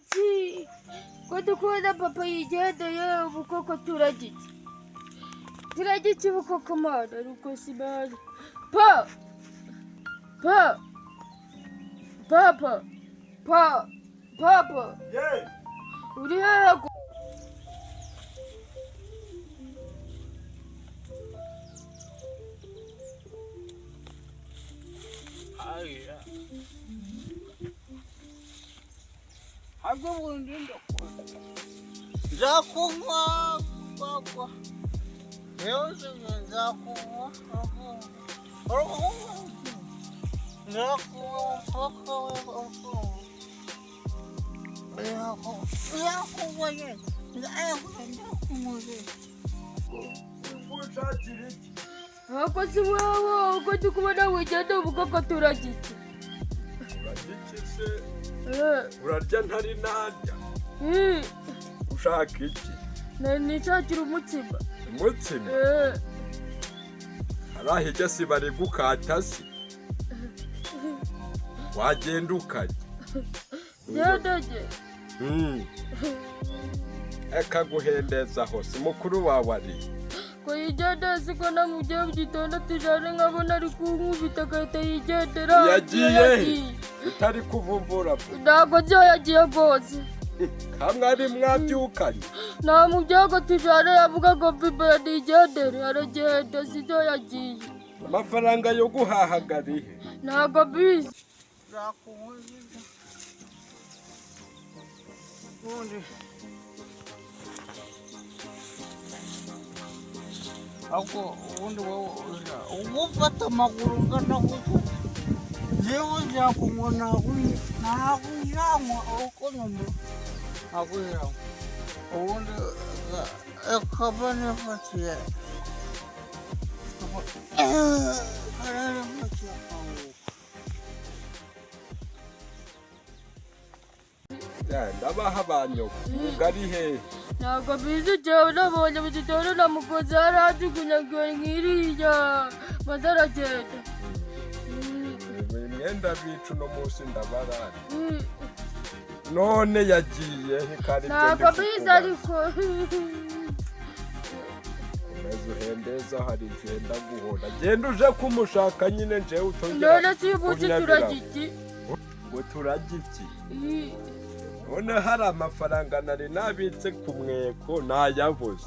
iki ko dukunda papa yigendeye ubukoko turagiki ubukoko mana ariko simana papa uri hehe Hago bundi ndakwa. Nzakunywa kwakwa. Yose nzakunywa. Ako si wewe uko tukubona wigenda ubukoko turagiki. Urarya ntari narya. Ushaka iki? Nishakira umutsima. Umutsima? Harahijya si bari gukata si. Wagenda ukarya. Yadage. Eka guhendeza hose mukuru wawe ari. Ko yigenda siko namujye mugitondo tujane nkabona ari kunkubita agahita yigendera. Yagiye utari kuvumbura. Ntabwo byo yagiye rwose. Hamwe ari mwabyukanye. Nta mu byago tujane yavuga ngo bibe nigendere aragenda sibyo yagiye. Amafaranga yo guhahagarihe. Ntabwo bizi. Nzakunywa. Bundi. Ako ubundi wowe ufata amaguru ngana kuko yewe nzakunywa ntakunywa uko nyuma ntakunywa ubundi akaba nefatiye ndabaha abanyoko ugari hehe. Ntabwo bizi jewe nabonye mu gitondo namukoze harajugunyagwe nk'iriya maze aragenda. Imyenda bicu no munsi ndabarara. None yagiye kandi ntabwo bizi ariko maze uhembeza hari genda guhora genda uje kumushaka nyine njewe utongera. None si ubuzi turagiki ngo turagiki. None hari amafaranga nari nabitse ku mweko nayabuze.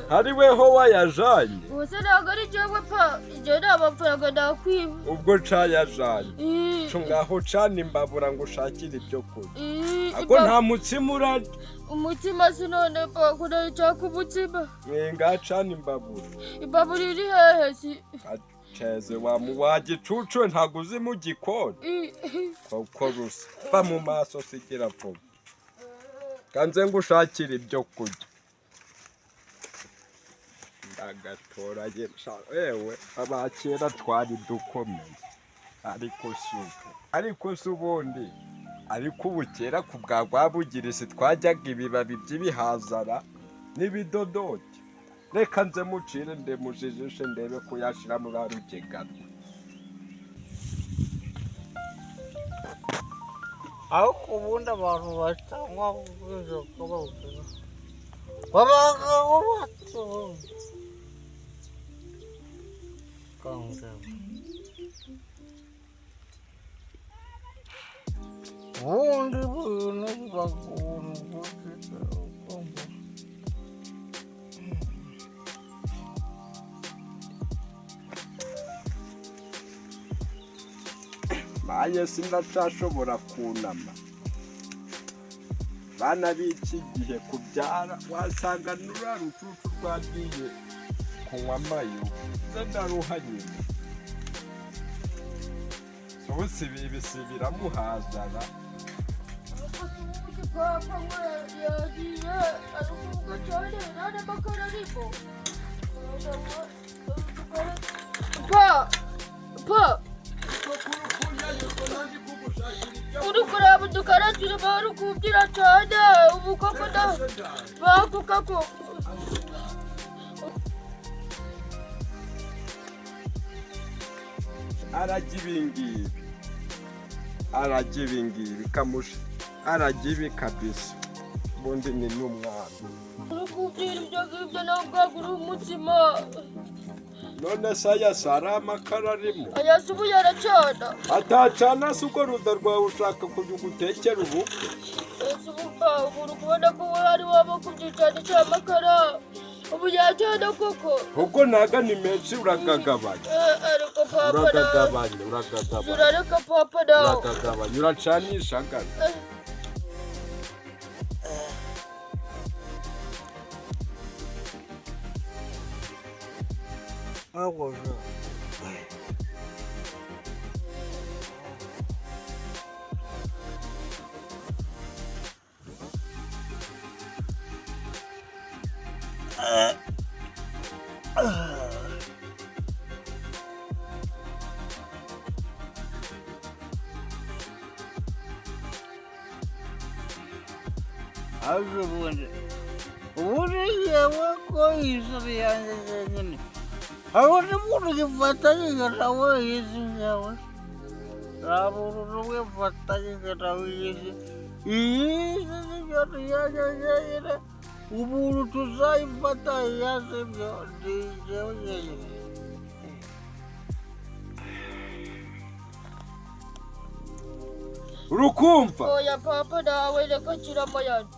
Hari weho wayajanye. Bose ntabwo ari jewe pa ije n'amafaranga nakwiba. Ubwo cayajanye. Ngaho cana imbabura ngo ushakire ibyo kurya. Ako nta mutsima urarya. Umutsima si none pa kuna nshaka umutsima. Ngaho cana imbabura. Imbabura iri hehe si. Cheze wa gicucu ntago uzi mu gikoni. Ko rusa. Ba mu maso sigira vuba. Kanze ngushakira ibyo kurya. Ndagatora yewe abakera twari dukomeye. Ariko subundi ariko ubukera ku bwagwa bugirisi twajyaga ibibabi by'ibihazara n'ibidodoti. Reka nze mucire ndemujijishe ndebe ko yashira muri arugegano. aho kubundi abantu batangwa inzoga bawukina babagaho bato ubundi bintu bagomba Maye sindacashobora kunama. Bana biki gihe kubyara wasanga nura rucucu rwagiye kunywa mayo. Zandaruhanye. Bose bibisibira muhazana. Papa yagiye arukuka cyane nane bakara ariko. Pa uri kureba udukara turi bari kubyira cyane ubukoko da bakuka ko arajya ibingibi kamusha arajya ibi kabisa ubundi ni n'umwana uri kubwira ibyo ngibyo nawe ubwawe uri umutsima none se aya si ari amakara arimo aya si ubu yaracana atacana se ubwo ruda rwawe ushaka kujya ugutekera ubukwe ese ubu bwawe uri kubona ko hari waba kubyicanisha amakara ubu yacana koko ubwo ntago ni menshi uragagabanya ariko papa uragagabanya urareka papa nawe uragagabanya uracanisha agana ubundi yewe ko yisuri yanjye nyine abone umuntu gifatanye nawe yizi yawe raburu wifatanye nawe yizi yizi y'ibyo yanjye umuntu tuzayifata yaze byo ndijewe nyine urukumva oya papa nawe reka kiramo yanjye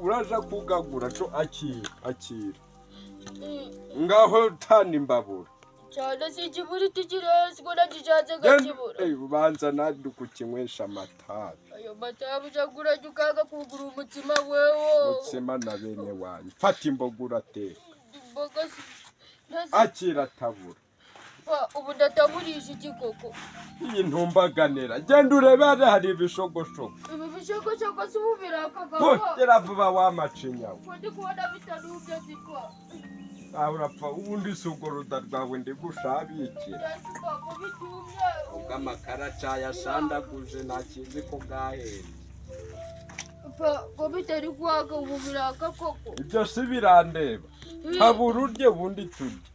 uraja kugagura co akira ngaho tani imbabura cyane si ikiburi tikirezi ko nagishatse gakibura ubanza nandi kukinywesha amatabi ayo matabi ujagurajya ukanga kugura umutsima wewo umutsima na bene wanyu fata imboga urateka imboga akira tabura ubu ndataburisha iki koko iyi ntumbaganira genda urebe hari ibishogoshogo ibi bishogoshogo si ubu birakagaho gera vuba wamacinyawe ndi kubona bitanubye zikwa urapfa ubundi si urwo ruda rwawe ndigushabikira ubwo amakara cayashandaguje ntakizi ko bwahenda ko bitari kwaga ubu biraka koko ibyo si birandeba habura urye ubundi turye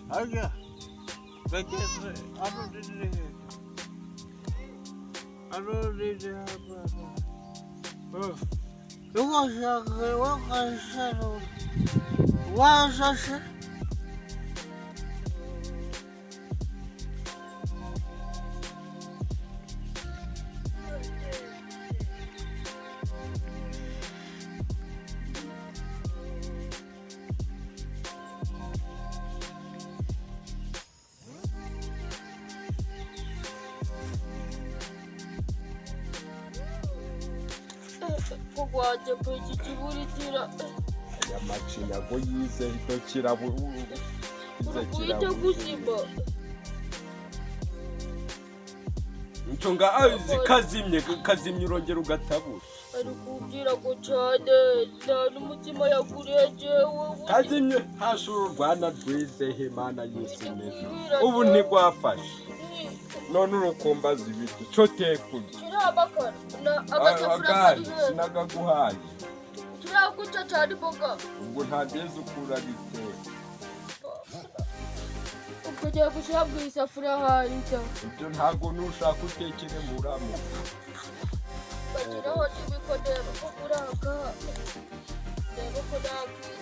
Aja, bekle, alo dedi apa? Washa. kugwanje pe iki kiburitira aya macinya go yize ito kiraburu kuita kuzima ntunga kazimye urongera ugatabura ari kubwira ko cyane nta n'umutima yakurejewe kazimye hashuru Rwanda rwize himana yisi neza ubu ntigwafashe none urukumbaza ibiti cyo tekurya kiramakara agasafuriya sinagaguhaye kirakuca cyane imboga ubwo ntageze ukura biteye ukajya gushyira mu isafuriya hanze ibyo ntabwo nushaka utekere muramo bagiraho n'ibikodero ko kuraka reba ko nakwiye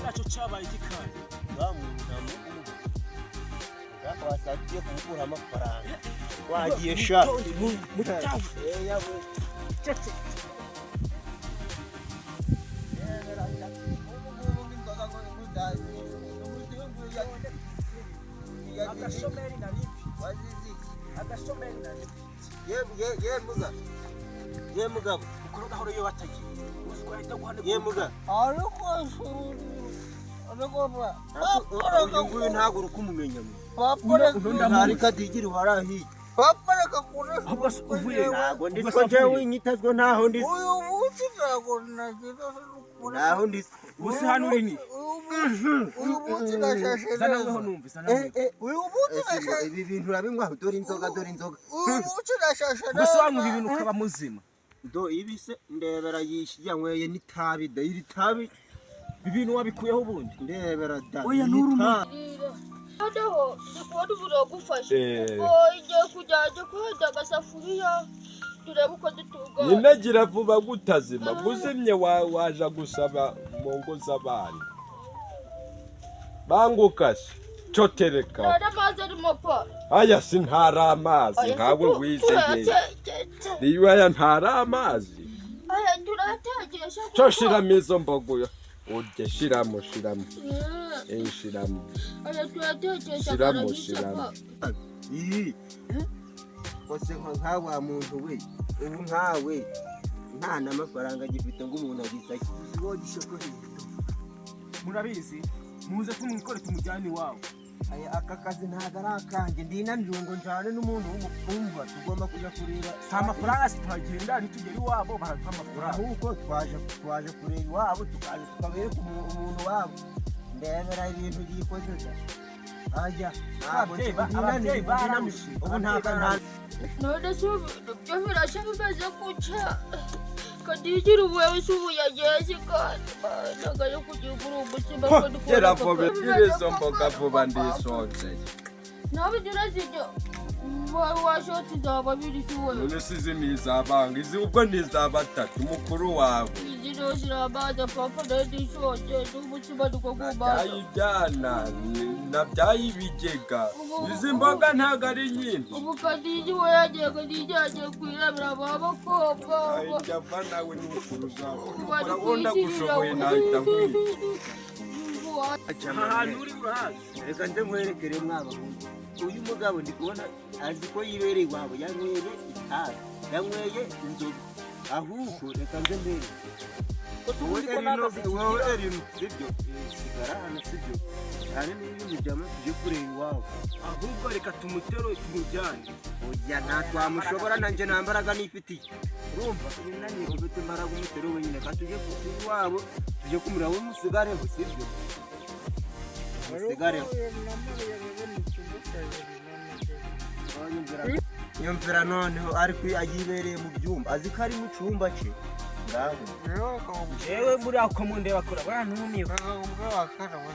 Nacho cyabaye igikani wasatiye kumukura amafaranga wagiye sha mutavu agashomeri na lipi agashomeri na lipi ye mugabo ukoroga horo yo watagiye uzwa ahita guhane ye mugabo ariko nguyu ntabwo uri kumumenya ntari kadigiri warahiye papa ushaka kure ahubwo uvuye ntago nditwa jewe nyitazwe ntaho ndi uyu munsi ntago nagira ntaho ndi ubusi hano uri ni uyu munsi nashashe zana weho numve zana weho uyu munsi nashashe ibi bintu urabinywa dore inzoga uyu munsi nashashe ubwo wanywa ibintu ukaba muzima do ibise ndebera yanyweye n'itabi da iri tabi ibintu wabikuyeho ubundi ndebera da oya n'urumo noneho ndikubona umuntu wagufashe ngo igiye kujya kuhenda agasafuriya turebe uko dutunganya nyine gira vuba gutazima guzimye waja gusaba mu ngo z'abandi bangukase cyo tereka nta amazi arimo pa aya si ntari amazi nkawe wizeye niyo aya ntari amazi aya turategesha cyo shiramo izo mbogo urye shiramo shiramo aya turategesha shiramo iyi kose nkawa muntu we ubu nkawe nta n'amafaranga gifite ngo umuntu agisake wogishokoje murabizi muze tumwikore tumujyane iwawe aya aka kazi ntago ari akanjye ndinanijwe ngo njane n'umuntu w'umupfumba tugomba kujya kureba si amafaranga tutagenda nitugera iwabo baraduha amafaranga ahubwo twaje kureba iwabo tukaza tukabereka umuntu wabo ndebera ibintu byikoze ajya ababyeyi baramwishe ubu nta none se byo birashya bimaze guca kadigiri ubuyewe se ubu yageze kandi ntago yo kugira uri umutima ko gera vuba izo mboga vuba ndisonzeye nawe urazijya washotse izaba biri si wowe none si iz'imizabanga izi ubwo ni iza batatu mukuru wawe izi rose irabaza papa nayo ndishonje n'umutima niko kubaza byayijyana na byayibigega izi mboga ntago ari nyinshi ubu kadigi we yagiye kadigi yagiye kwirabira abakobwa ayijya va nawe n'ukuru zawe urabona gushoboye nahita nkwica ahantu uri urahazi reka nze nkwerekere mwaba uyu mugabo ndi kubona azi ko yibereye iwabo yanyweye itabi yanyweye inzoga ahubwo reka nze mbere wowe erino sibyo sigara hano sibyo cyane n'iyo mujyamo tujye kureba iwabo ahubwo reka tumutere tumujyane oya nta twamushobora nanjye nta mbaraga nifitiye urumva nanjye ufite imbaraga umutero wenyine kandi tujye kureba iwabo tujye kumureba umusigareho sibyo umusigareho yumvira noneho ariko ayibereye mu byumba azi ko ari mu cyumba cye jewe muri ako mundeba kora bantumiye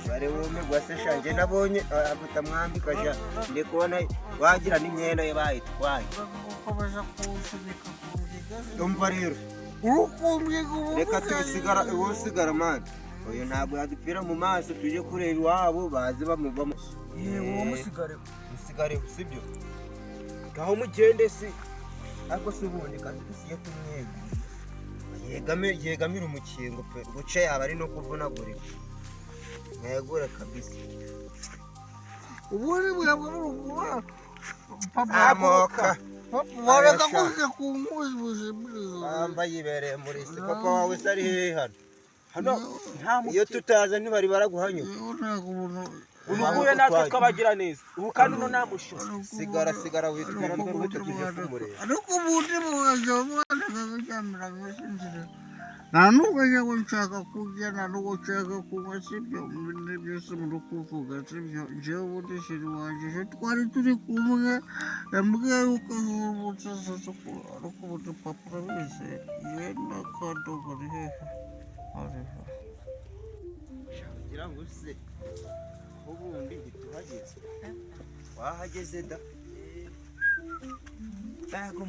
bare wome gwasesha nje nabonye aguta mwambika ja ndi kubona wagira n'imyenda ye bayitwaye umva rero reka tubisigara usigara man oyo ntabwo yadupfira mu maso tuje kureba iwabo bazi bamuvamo yewe musigare sibyo gaho mugende si ariko se ubundi kandi dusiye kumwega yegamira umukingo pe guce yaba ari no kuvunagurika mwegure kabisa ubundi mwebwe murukura amoka wareka kuze kunkuzi bamba yibereye muri se papa wawe se ari hehe hano iyo tutaza ntibari baraguhanyuka unuguye natwe twabagira neza ubu kandi uno namusho sigara witwara n'urwego tuje kumureba ariko ubundi mubaje umwana kuryamira gusinzira nta nubwo njyewe nshaka kurya nta nubwo nshaka kunywa sibyo ibintu byose muri kuvuga sibyo njyewe ubundi shiri wanje twari turi kumwe yambwiye yuko yubutse ariko ubundi papa urabizi yenda kadogo ari hehe ariho kugira ngo se ubundi ntituhageze wahageze da mbega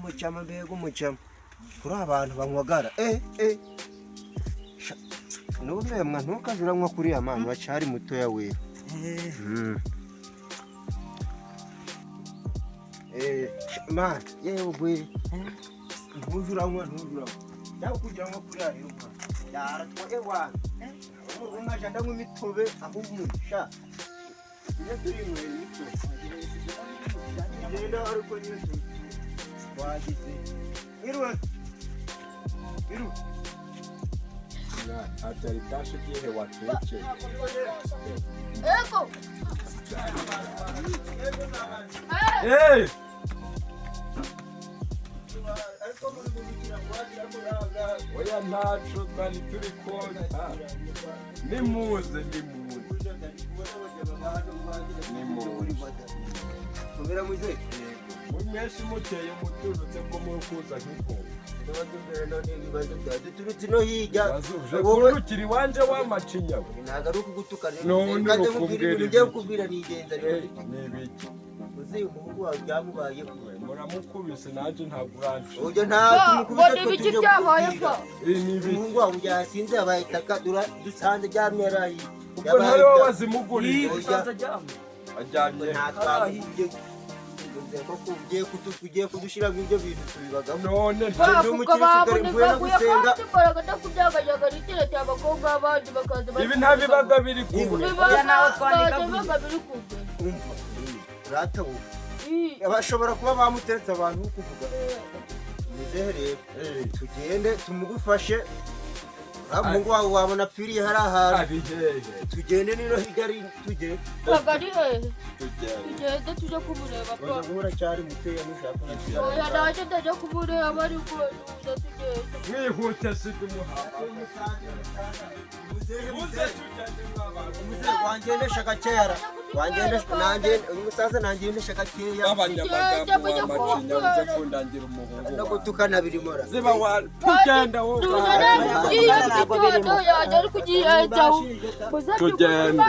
umucama kuri abantu banywagara nubemwa ntukaze uranywa kuriya mani bacari mutoya we mani yewe gwe ntuje uranywa cyangwa kugira ngo kuriya rero yaratwa ewana umaje ndanywa imitobe aho umusha iyo turi mu imitobe genda ariko nyine wagize irwe atari kashi byihe wateke ego hey oya ntacu twari turi konta nimuze Komera muze. mwese muteye muturutse ko muri kuza nk'impunzi Turutse no hirya. wowe ukiri wanje w'amacinya Ntago ari ukugutukana. None Kandi ukubwira nkubwira ugiye kubwira nigenza rero. n'ibiki Uzi umuhungu wawe byamubaye ko. muramukubise nanje ntabwo uranca Ojo nta ngo tumukubise ni ibiki byabaye ko n'ibiki umuhungu wawe yasinze abayitaka dusanze ryamye arayi. ubwo ntari wowe wazimuguriye ajyanye ugiye kudushira mu ibyo bintu tubibagamo. none bavuga bamunika kuyakanze imbaraga ndakubyagajaga riteretse abakobwa abandi bakaza ibi ntabibaga biri kumwe baga biri kumwe Ratawo. Bashobora kuba bamuteretse abantu kuvuga. Muzehe rero tugende tumugufashe. Mungu wawe wabona apfiriye hari ahantu. ari hehe Tugende nino higari tujye. kagari hehe tugende tugende tujye kumureba ko Baza guhora cyari muteya nushaka na oya naje ndajya kumureba ariko tuza tugende mwihute sidumuhaba wangendesha gakeya wangendesha nanjye umusaza nangendesha gakeya abanyamagambo w'amacinya uje kundangira umuhungu no gutukana birimora ziba wa tugenda wowe tuzana igitondo yaje ari kugihenzaho Tugende.